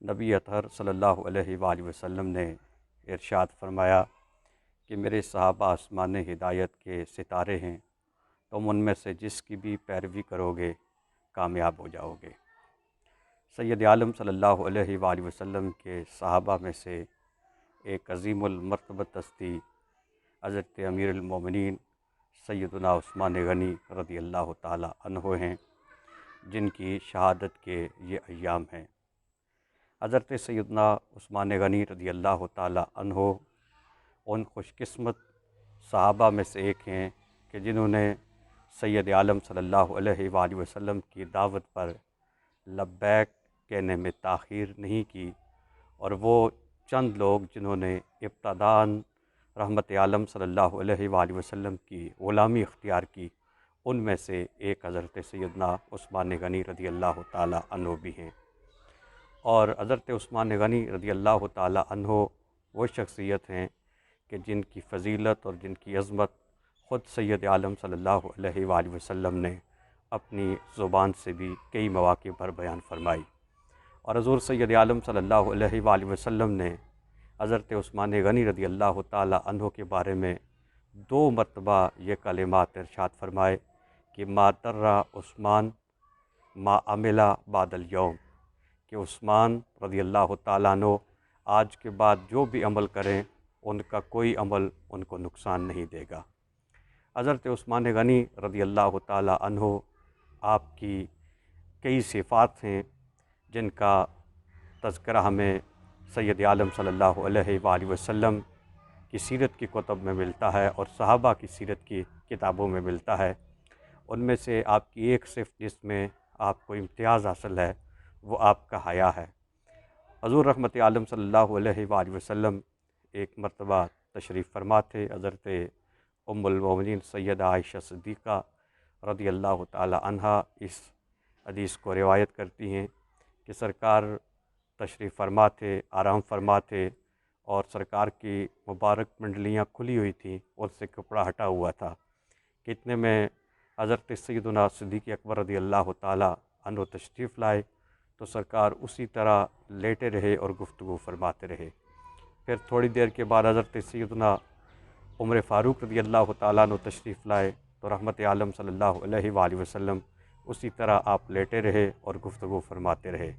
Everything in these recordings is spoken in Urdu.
نبی اطہر صلی اللہ علیہ وآلہ وسلم نے ارشاد فرمایا کہ میرے صحابہ آسمان ہدایت کے ستارے ہیں، تم ان میں سے جس کی بھی پیروی کرو گے کامیاب ہو جاؤ گے۔ سید عالم صلی اللہ علیہ وآلہ وسلم کے صحابہ میں سے ایک عظیم المرتبت ہستی حضرت امیر المومنین سیدنا عثمان غنی رضی اللہ تعالی عنہ ہیں، جن کی شہادت کے یہ ایام ہیں۔ حضرت سیدنا عثمان غنی رضی اللہ تعالی عنہ ان خوش قسمت صحابہ میں سے ایک ہیں کہ جنہوں نے سید عالم صلی اللہ علیہ وآلہ وسلم کی دعوت پر لبیک کہنے میں تاخیر نہیں کی، اور وہ چند لوگ جنہوں نے ابتداءً رحمت عالم صلی اللہ علیہ وآلہ وسلم کی غلامی اختیار کی، ان میں سے ایک حضرت سیدنا عثمان غنی رضی اللہ تعالی عنہ بھی ہیں۔ اور حضرت عثمان غنی رضی اللہ تعالی عنہ وہ شخصیت ہیں کہ جن کی فضیلت اور جن کی عظمت خود سید عالم صلی اللہ علیہ وآلہ وسلم نے اپنی زبان سے بھی کئی مواقع پر بیان فرمائی، اور حضور سید عالم صلی اللہ علیہ وآلہ وسلم نے حضرت عثمان غنی رضی اللہ تعالی عنہ کے بارے میں 2 مرتبہ یہ کلمات ارشاد فرمائے کہ ما در عثمان ما عمل بعد الیوم، کہ عثمان رضی اللہ تعالیٰ عنہ آج کے بعد جو بھی عمل کریں ان کا کوئی عمل ان کو نقصان نہیں دے گا۔ حضرت عثمان غنی رضی اللہ تعالیٰ عنہ آپ کی کئی صفات ہیں جن کا تذکرہ ہمیں سید عالم صلی اللہ علیہ وآلہ وسلم کی سیرت کی کتب میں ملتا ہے اور صحابہ کی سیرت کی کتابوں میں ملتا ہے۔ ان میں سے آپ کی ایک صفت جس میں آپ کو امتیاز حاصل ہے وہ آپ کا حیا ہے۔ حضور رحمت عالم صلی اللہ علیہ وآلہ وسلم ایک مرتبہ تشریف فرما تھے۔ حضرت ام المومنین سیدہ عائشہ صدیقہ رضی اللہ تعالی عنہا اس حدیث کو روایت کرتی ہیں کہ سرکار تشریف فرما تھے، آرام فرما تھے، اور سرکار کی مبارک منڈلیاں کھلی ہوئی تھیں، ان سے کپڑا ہٹا ہوا تھا کہ اتنے میں حضرت سیدنا صدیق اکبر رضی اللہ تعالی عنہ تشریف لائے تو سرکار اسی طرح لیٹے رہے اور گفتگو فرماتے رہے۔ پھر تھوڑی دیر کے بعد حضرت سیدنا عمر فاروق رضی اللہ تعالیٰ عنہ تشریف لائے تو رحمت عالم صلی اللہ علیہ وآلہ وسلم اسی طرح آپ لیٹے رہے اور گفتگو فرماتے رہے۔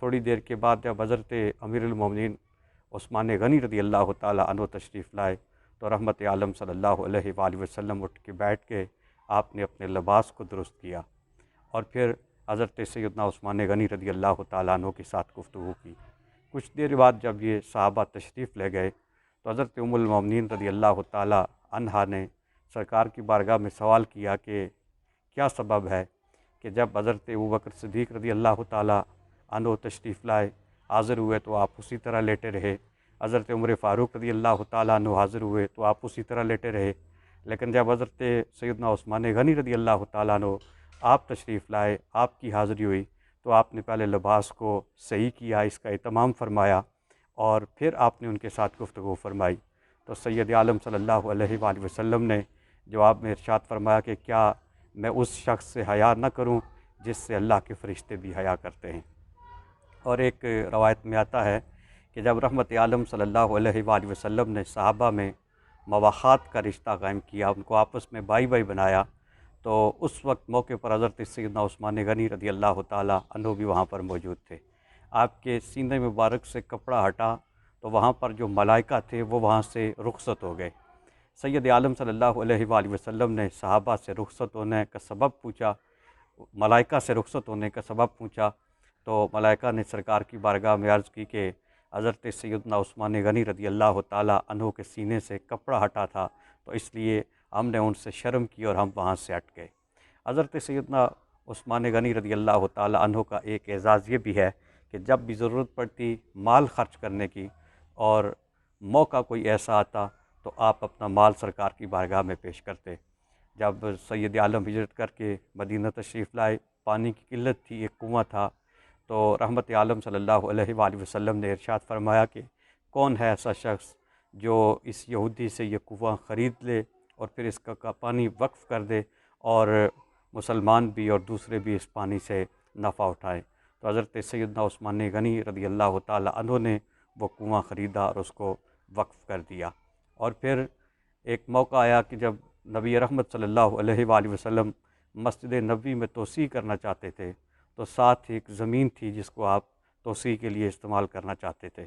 تھوڑی دیر کے بعد جب حضرت امیر المومنین عثمان غنی رضی اللہ تعالیٰ عنہ تشریف لائے تو رحمت عالم صلی اللہ علیہ وآلہ وسلم اٹھ کے بیٹھ کے آپ نے اپنے لباس کو درست کیا اور پھر حضرت سیدنا عثمان غنی رضی اللہ تعالیٰ عنہ کے ساتھ گفتگو کی۔ کچھ دیر بعد جب یہ صحابہ تشریف لے گئے تو حضرت ام المومنین رضی اللہ تعالیٰ عنہا نے سرکار کی بارگاہ میں سوال کیا کہ کیا سبب ہے کہ جب حضرت ابوبکر صدیق رضی اللہ تعالیٰ عنہ تشریف لائے حاضر ہوئے تو آپ اسی طرح لیٹے رہے، حضرت عمر فاروق رضی اللہ تعالیٰ عنہ حاضر ہوئے تو آپ اسی طرح لیٹے رہے، لیکن جب حضرت سیدنا عثمان غنی رضی اللہ تعالیٰ عنہ آپ تشریف لائے، آپ کی حاضری ہوئی تو آپ نے پہلے لباس کو صحیح کیا، اس کا اہتمام فرمایا، اور پھر آپ نے ان کے ساتھ گفتگو فرمائی۔ تو سید عالم صلی اللہ علیہ وآلہ وسلم نے جواب میں ارشاد فرمایا کہ کیا میں اس شخص سے حیا نہ کروں جس سے اللہ کے فرشتے بھی حیا کرتے ہیں۔ اور ایک روایت میں آتا ہے کہ جب رحمت عالم صلی اللہ علیہ وآلہ وسلم نے صحابہ میں مواخات کا رشتہ قائم کیا، ان کو آپس میں بھائی بھائی بنایا، تو اس وقت موقع پر حضرت سیدنا عثمان غنی رضی اللہ تعالیٰ عنہ بھی وہاں پر موجود تھے۔ آپ کے سینے مبارک سے کپڑا ہٹا تو وہاں پر جو ملائکہ تھے وہ وہاں سے رخصت ہو گئے۔ سید عالم صلی اللہ علیہ وآلہ وسلم نے صحابہ سے رخصت ہونے کا سبب پوچھا، ملائکہ سے رخصت ہونے کا سبب پوچھا، تو ملائکہ نے سرکار کی بارگاہ میں عرض کی کہ حضرت سیدنا عثمان غنی رضی اللہ تعالیٰ عنہ کے سینے سے کپڑا ہٹا تھا تو اس لیے ہم نے ان سے شرم کی اور ہم وہاں سے ہٹ گئے۔ حضرت سیدنا عثمان غنی رضی اللہ تعالیٰ عنہ کا ایک اعزاز یہ بھی ہے کہ جب بھی ضرورت پڑتی مال خرچ کرنے کی اور موقع کوئی ایسا آتا تو آپ اپنا مال سرکار کی بارگاہ میں پیش کرتے۔ جب سید عالم ہجرت کر کے مدینہ تشریف لائے، پانی کی قلت تھی، ایک کنواں تھا، تو رحمت عالم صلی اللہ علیہ وآلہ وسلم نے ارشاد فرمایا کہ کون ہے ایسا شخص جو اس یہودی سے یہ کنواں خرید لے اور پھر اس کا پانی وقف کر دے اور مسلمان بھی اور دوسرے بھی اس پانی سے نفع اٹھائیں۔ تو تو حضرت سیدنا عثمان غنی رضی اللہ تعالی عنہ نے وہ کنواں خریدا اور اس کو وقف کر دیا۔ اور پھر ایک موقع آیا کہ جب نبی رحمت صلی اللہ علیہ وآلہ وسلم مسجد نبوی میں توسیع کرنا چاہتے تھے، تو ساتھ ایک زمین تھی جس کو آپ توسیع کے لیے استعمال کرنا چاہتے تھے،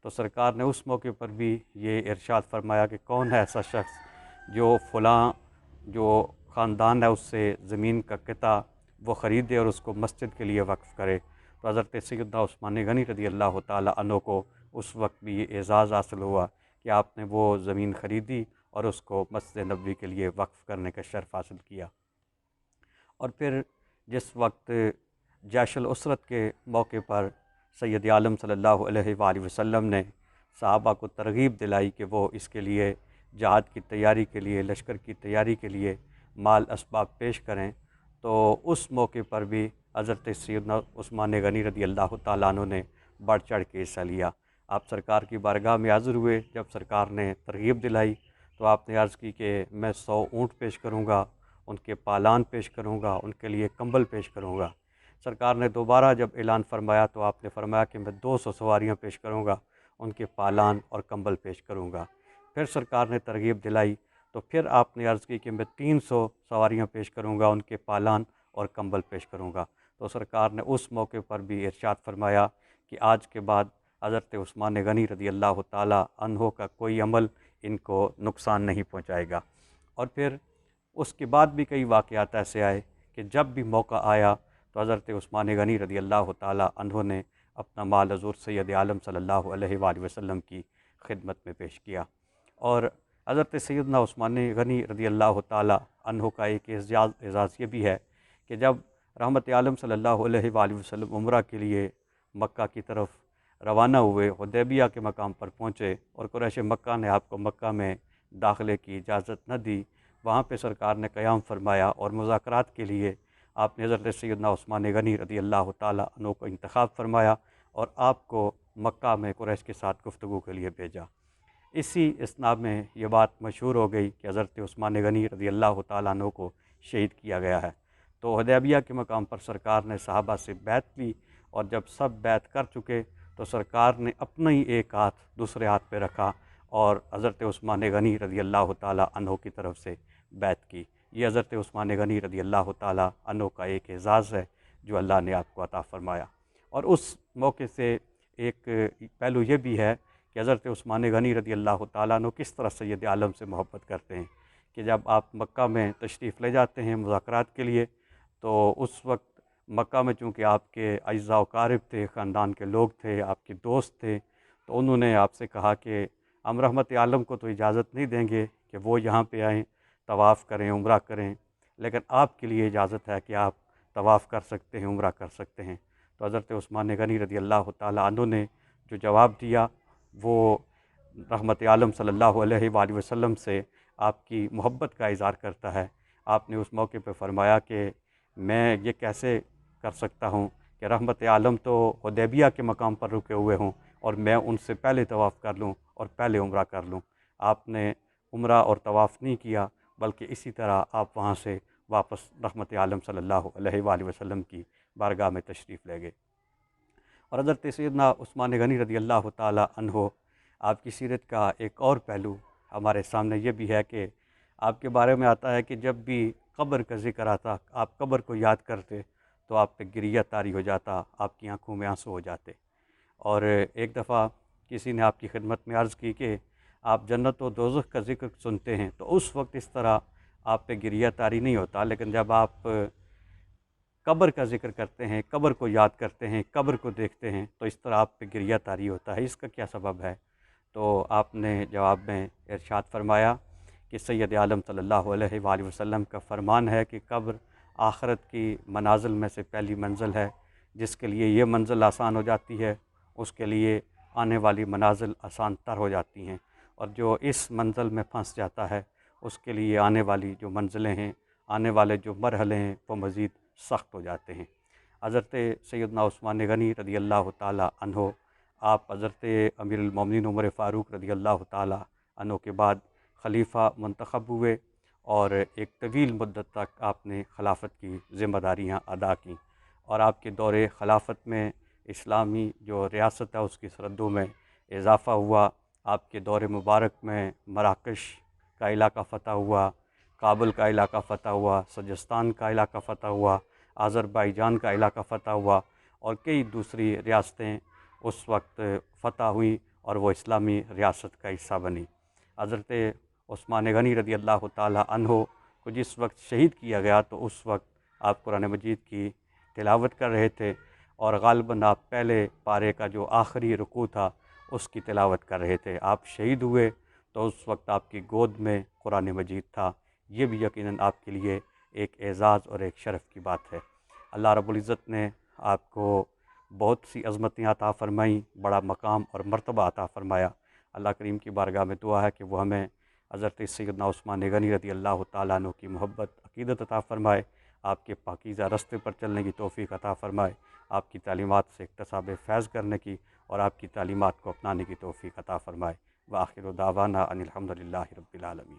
تو سرکار نے اس موقع پر بھی یہ ارشاد فرمایا کہ کون ہے ایسا شخص جو فلاں جو خاندان ہے اس سے زمین کا قطع وہ خریدے اور اس کو مسجد کے لیے وقف کرے۔ تو حضرت سیدنا عثمان غنی رضی اللہ تعالی عنہ کو اس وقت بھی یہ اعزاز حاصل ہوا کہ آپ نے وہ زمین خریدی اور اس کو مسجد نبوی کے لیے وقف کرنے کا شرف حاصل کیا۔ اور پھر جس وقت جیش الاسرت کے موقع پر سید عالم صلی اللہ علیہ وآلہ وسلم نے صحابہ کو ترغیب دلائی کہ وہ اس کے لیے جہاد کی تیاری کے لیے، لشکر کی تیاری کے لیے مال اسباب پیش کریں، تو اس موقع پر بھی حضرت سیدنا عثمان غنی رضی اللہ تعالیٰ عنہ نے بڑھ چڑھ کے حصہ لیا۔ آپ سرکار کی بارگاہ میں حاضر ہوئے، جب سرکار نے ترغیب دلائی تو آپ نے عرض کی کہ میں 100 اونٹ پیش کروں گا، ان کے پالان پیش کروں گا، ان کے لیے کمبل پیش کروں گا۔ سرکار نے دوبارہ جب اعلان فرمایا تو آپ نے فرمایا کہ میں 200 سواریاں پیش کروں گا، ان کے پالان اور کمبل پیش کروں گا۔ پھر سرکار نے ترغیب دلائی تو پھر آپ نے عرض کی کہ میں 300 سواریاں پیش کروں گا، ان کے پالان اور کمبل پیش کروں گا۔ تو سرکار نے اس موقع پر بھی ارشاد فرمایا کہ آج کے بعد حضرت عثمان غنی رضی اللہ تعالی عنہ کا کوئی عمل ان کو نقصان نہیں پہنچائے گا۔ اور پھر اس کے بعد بھی کئی واقعات ایسے آئے کہ جب بھی موقع آیا تو حضرت عثمان غنی رضی اللہ تعالی عنہ نے اپنا مال حضور سید عالم صلی اللہ علیہ وآلہ وسلم کی خدمت میں پیش کیا۔ اور حضرت سیدنا عثمان غنی رضی اللہ تعالی عنہ کا ایک اعزاز یہ بھی ہے کہ جب رحمت عالم صلی اللہ علیہ وآلہ وسلم عمرہ کے لیے مکہ کی طرف روانہ ہوئے، حدیبیہ کے مقام پر پہنچے اور قریش مکہ نے آپ کو مکہ میں داخلے کی اجازت نہ دی، وہاں پہ سرکار نے قیام فرمایا اور مذاکرات کے لیے آپ نے حضرت سیدنا عثمان غنی رضی اللہ تعالی عنہ کو انتخاب فرمایا اور آپ کو مکہ میں قریش کے ساتھ گفتگو کے لیے بھیجا۔ اسی اثناء میں یہ بات مشہور ہو گئی کہ حضرت عثمان غنی رضی اللہ تعالیٰ عنہ کو شہید کیا گیا ہے۔ تو حدیبیہ کے مقام پر سرکار نے صحابہ سے بیعت لی اور جب سب بیعت کر چکے تو سرکار نے اپنا ہی ایک ہاتھ دوسرے ہاتھ پہ رکھا اور حضرت عثمان غنی رضی اللہ تعالیٰ عنہ کی طرف سے بیعت کی۔ یہ حضرت عثمان غنی رضی اللہ تعالیٰ عنہ کا ایک اعزاز ہے جو اللہ نے آپ کو عطا فرمایا۔ اور اس موقع سے ایک پہلو یہ بھی ہے کہ حضرت عثمان غنی رضی اللہ تعالیٰ عنہ کس طرح سید عالم سے محبت کرتے ہیں کہ جب آپ مکہ میں تشریف لے جاتے ہیں مذاکرات کے لیے تو اس وقت مکہ میں چونکہ آپ کے اعزاء و اقارب تھے، خاندان کے لوگ تھے، آپ کے دوست تھے، تو انہوں نے آپ سے کہا کہ ہم رحمت عالم کو تو اجازت نہیں دیں گے کہ وہ یہاں پہ آئیں، طواف کریں، عمرہ کریں، لیکن آپ کے لیے اجازت ہے کہ آپ طواف کر سکتے ہیں، عمرہ کر سکتے ہیں۔ تو حضرت عثمان غنی رضی اللہ تعالیٰ عنہ نے جو جواب دیا وہ رحمت عالم صلی اللہ علیہ وآلہ وسلم سے آپ کی محبت کا اظہار کرتا ہے۔ آپ نے اس موقع پہ فرمایا کہ میں یہ کیسے کر سکتا ہوں کہ رحمت عالم تو حدیبیہ کے مقام پر رکے ہوئے ہوں اور میں ان سے پہلے طواف کر لوں اور پہلے عمرہ کر لوں۔ آپ نے عمرہ اور طواف نہیں کیا بلکہ اسی طرح آپ وہاں سے واپس رحمت عالم صلی اللہ علیہ وآلہ وسلم کی بارگاہ میں تشریف لے گئے۔ اور حضرت سیدنا عثمان غنی رضی اللہ تعالی عنہ آپ کی سیرت کا ایک اور پہلو ہمارے سامنے یہ بھی ہے کہ آپ کے بارے میں آتا ہے کہ جب بھی قبر کا ذکر آتا، آپ قبر کو یاد کرتے تو آپ پہ گریہ طاری ہو جاتا، آپ کی آنکھوں میں آنسو ہو جاتے۔ اور ایک دفعہ کسی نے آپ کی خدمت میں عرض کی کہ آپ جنت و دوزخ کا ذکر سنتے ہیں تو اس وقت اس طرح آپ پہ گریہ طاری نہیں ہوتا، لیکن جب آپ قبر کا ذکر کرتے ہیں، قبر کو یاد کرتے ہیں، قبر کو دیکھتے ہیں تو اس طرح آپ پہ گریہ طاری ہوتا ہے۔ اس کا کیا سبب ہے؟ تو آپ نے جواب میں ارشاد فرمایا کہ سید عالم صلی اللہ علیہ وآلہ وسلم کا فرمان ہے کہ قبر آخرت کی منازل میں سے پہلی منزل ہے، جس کے لیے یہ منزل آسان ہو جاتی ہے اس کے لیے آنے والی منازل آسان تر ہو جاتی ہیں، اور جو اس منزل میں پھنس جاتا ہے اس کے لیے آنے والی جو منزلیں ہیں، آنے والے جو مرحلے ہیں وہ مزید سخت ہو جاتے ہیں۔ حضرت سیدنا عثمان غنی رضی اللہ تعالی عنہ آپ حضرت امیر المومنین عمر فاروق رضی اللہ تعالی عنہ کے بعد خلیفہ منتخب ہوئے اور ایک طویل مدت تک آپ نے خلافت کی ذمہ داریاں ادا کیں، اور آپ کے دور خلافت میں اسلامی جو ریاست ہے اس کی سرحدوں میں اضافہ ہوا۔ آپ کے دور مبارک میں مراکش کا علاقہ فتح ہوا، کابل کا علاقہ فتح ہوا، سجستان کا علاقہ فتح ہوا، آذربائیجان کا علاقہ فتح ہوا، اور کئی دوسری ریاستیں اس وقت فتح ہوئیں اور وہ اسلامی ریاست کا حصہ بنی۔ حضرت عثمان غنی رضی اللہ تعالی عنہ کو جس وقت شہید کیا گیا تو اس وقت آپ قرآن مجید کی تلاوت کر رہے تھے، اور غالباً آپ پہلے پارے کا جو آخری رکوع تھا اس کی تلاوت کر رہے تھے۔ آپ شہید ہوئے تو اس وقت آپ کی گود میں قرآن مجید تھا۔ یہ بھی یقیناً آپ کے لیے ایک اعزاز اور ایک شرف کی بات ہے۔ اللہ رب العزت نے آپ کو بہت سی عظمتیں عطا فرمائیں، بڑا مقام اور مرتبہ عطا فرمایا۔ اللہ کریم کی بارگاہ میں دعا ہے کہ وہ ہمیں حضرت سیدنا عثمان غنی رضی اللہ تعالیٰ عنہ کی محبت عقیدت عطا فرمائے، آپ کے پاکیزہ راستے پر چلنے کی توفیق عطا فرمائے، آپ کی تعلیمات سے اکتساب فیض کرنے کی اور آپ کی تعلیمات کو اپنانے کی توفیق عطا فرمائے۔ وآخر دعوانا ان الحمد للہ رب العالمین۔